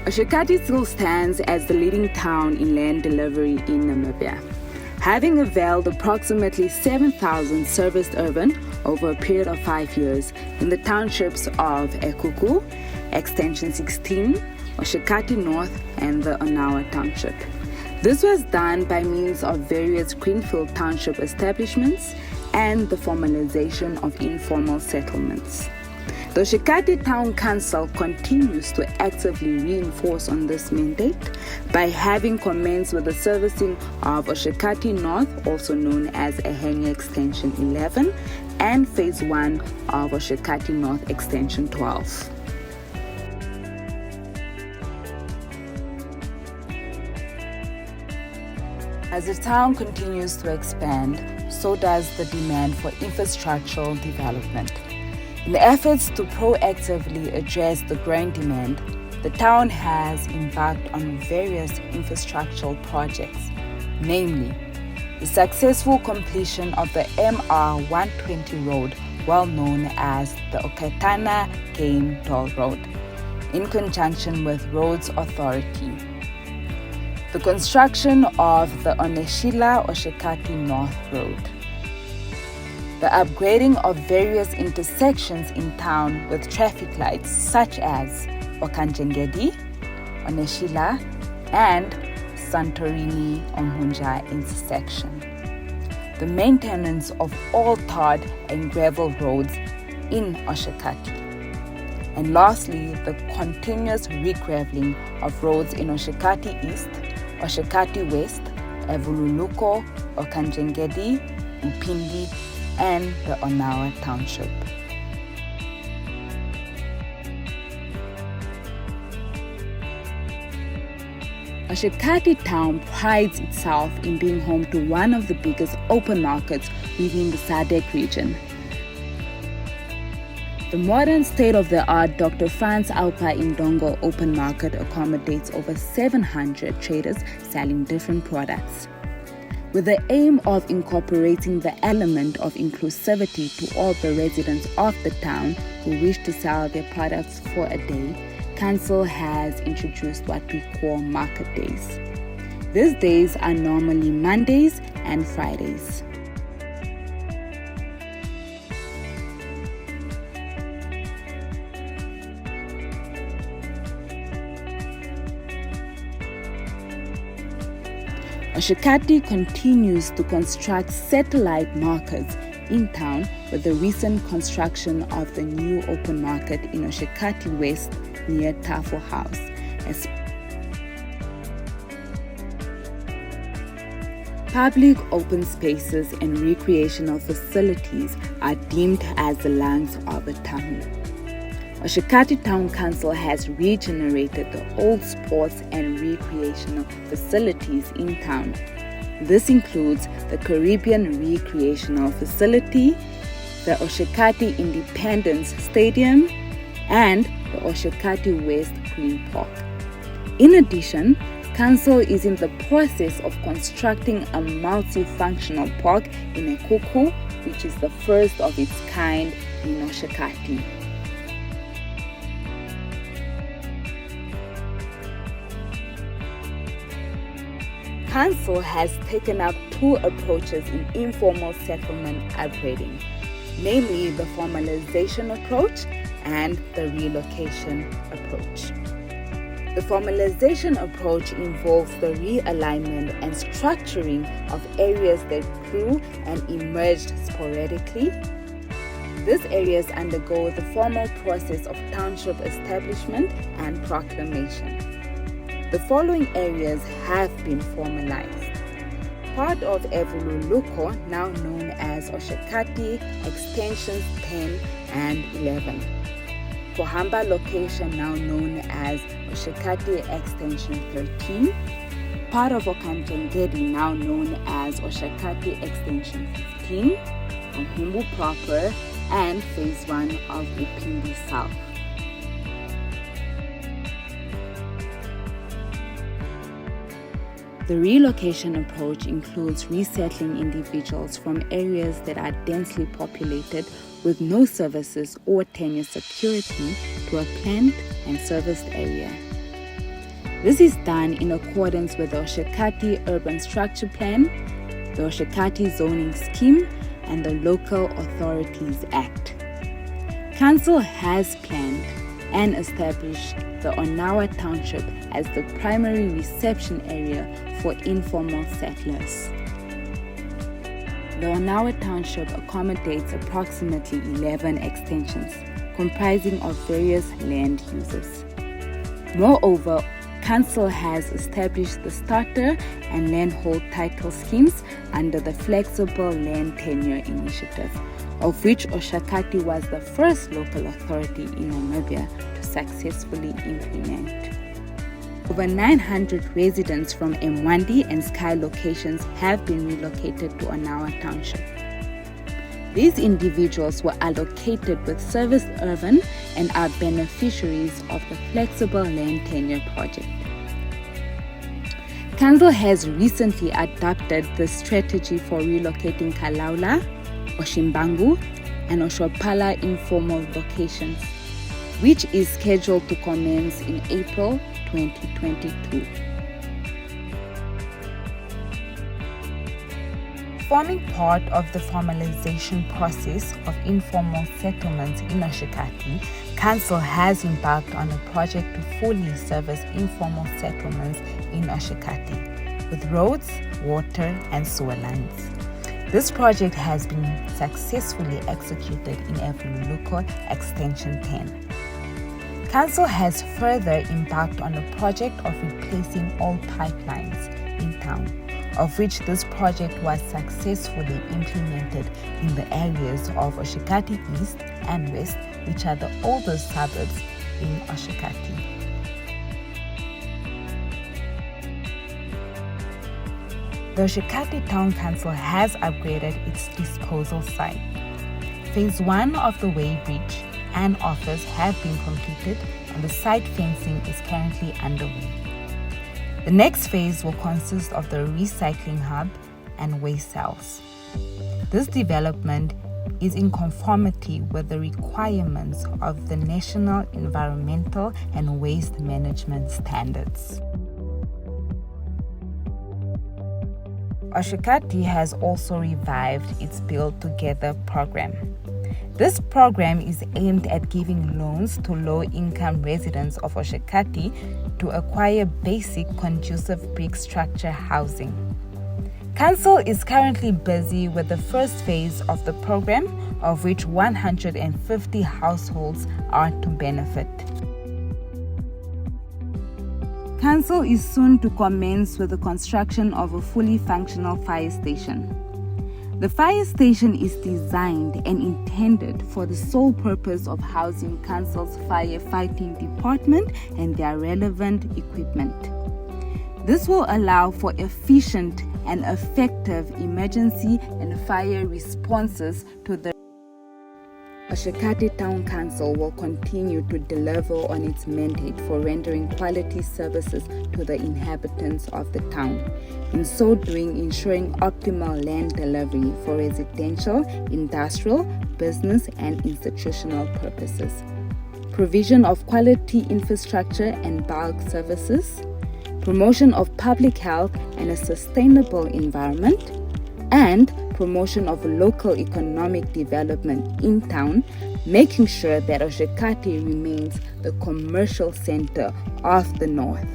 Oshakati still stands as the leading town in land delivery in Namibia, having availed approximately 7,000 serviced urban over a period of 5 years in the townships of Ekuku, Extension 16, Oshakati North, and the Onawa Township. This was done by means of various greenfield township establishments and the formalization of informal settlements. The Oshakati Town Council continues to actively reinforce on this mandate by having commenced with the servicing of Oshakati North, also known as Ehenya Extension 11, and Phase 1 of Oshakati North Extension 12. As the town continues to expand, so does the demand for infrastructural development. In efforts to proactively address the growing demand, the town has embarked on various infrastructural projects, namely the successful completion of the MR120 road, well known as the Okatana Game Toll Road, in conjunction with Roads Authority. The construction of the Oneshila Oshakati North Road. The upgrading of various intersections in town with traffic lights such as Okanjengedi, Oneshila, and Santorini Omhunja intersection. The maintenance of all tarred and gravel roads in Oshakati. And lastly, the continuous regraveling of roads in Oshakati East, Oshakati West, Evululuko, Okanjengedi, Upindi, and the Onawa Township. Oshakati Town prides itself in being home to one of the biggest open markets within the SADC region. The modern state-of-the-art Dr. Franz Alpa Indongo open market accommodates over 700 traders selling different products. With the aim of incorporating the element of inclusivity to all the residents of the town who wish to sell their products for a day, Council has introduced what we call market days. These days are normally Mondays and Fridays. Oshakati continues to construct satellite markets in town with the recent construction of the new open market in Oshakati West near Tafo House. Public open spaces and recreational facilities are deemed as the lungs of a town. Oshakati Town Council has regenerated the old sports and recreational facilities in town. This includes the Caribbean Recreational Facility, the Oshakati Independence Stadium, and the Oshakati West Green Park. In addition, Council is in the process of constructing a multifunctional park in Ekuku, which is the first of its kind in Oshakati. Council has taken up two approaches in informal settlement upgrading, namely the formalization approach and the relocation approach. The formalization approach involves the realignment and structuring of areas that grew and emerged sporadically. These areas undergo the formal process of township establishment and proclamation. The following areas have been formalized. Part of Evululuko, now known as Oshakati Extensions 10 and 11. Kohamba location, now known as Oshakati Extension 13. Part of Okanjengedi, now known as Oshakati Extension 15. Umhumbu proper, and Phase 1 of Upindi South. The relocation approach includes resettling individuals from areas that are densely populated with no services or tenure security to a planned and serviced area. This is done in accordance with the Oshakati Urban Structure Plan, the Oshakati Zoning Scheme, and the Local Authorities Act. Council has planned and established the Onawa Township as the primary reception area for informal settlers. The Onawa Township accommodates approximately 11 extensions, comprising of various land uses. Moreover, Council has established the starter and land hold title schemes under the Flexible Land Tenure Initiative, of which Oshakati was the first local authority in Namibia to successfully implement. Over 900 residents from Mwandi and Sky locations have been relocated to Onawa Township. These individuals were allocated with Service Urban and are beneficiaries of the Flexible Land Tenure Project. Council has recently adopted the strategy for relocating Kalaula, Oshimbangu, and Oshopala informal locations, which is scheduled to commence in April 2022. Forming part of the formalization process of informal settlements in Oshakati, Council has embarked on a project to fully service informal settlements in Oshakati with roads, water, and sewer lines. This project has been successfully executed in Evoluko Extension 10. Council has further embarked on a project of replacing all pipelines in town, of which this project was successfully implemented in the areas of Oshakati East and West, which are the oldest suburbs in Oshakati. The Oshakati Town Council has upgraded its disposal site. Phase 1 of the weighbridge and office have been completed, and the site fencing is currently underway. The next phase will consist of the recycling hub and waste cells. This development is in conformity with the requirements of the National Environmental and Waste Management Standards. Oshakati has also revived its Build Together program. This program is aimed at giving loans to low-income residents of Oshakati to acquire basic conducive brick structure housing. Council is currently busy with the first phase of the program, of which 150 households are to benefit. Council is soon to commence with the construction of a fully functional fire station. The fire station is designed and intended for the sole purpose of housing Council's firefighting department and their relevant equipment. This will allow for efficient and effective emergency and fire responses to the Oshakati Town Council will continue to deliver on its mandate for rendering quality services to the inhabitants of the town, in so doing ensuring optimal land delivery for residential, industrial, business and institutional purposes, provision of quality infrastructure and bulk services, promotion of public health and a sustainable environment, and promotion of local economic development in town, making sure that Oshakati remains the commercial center of the North.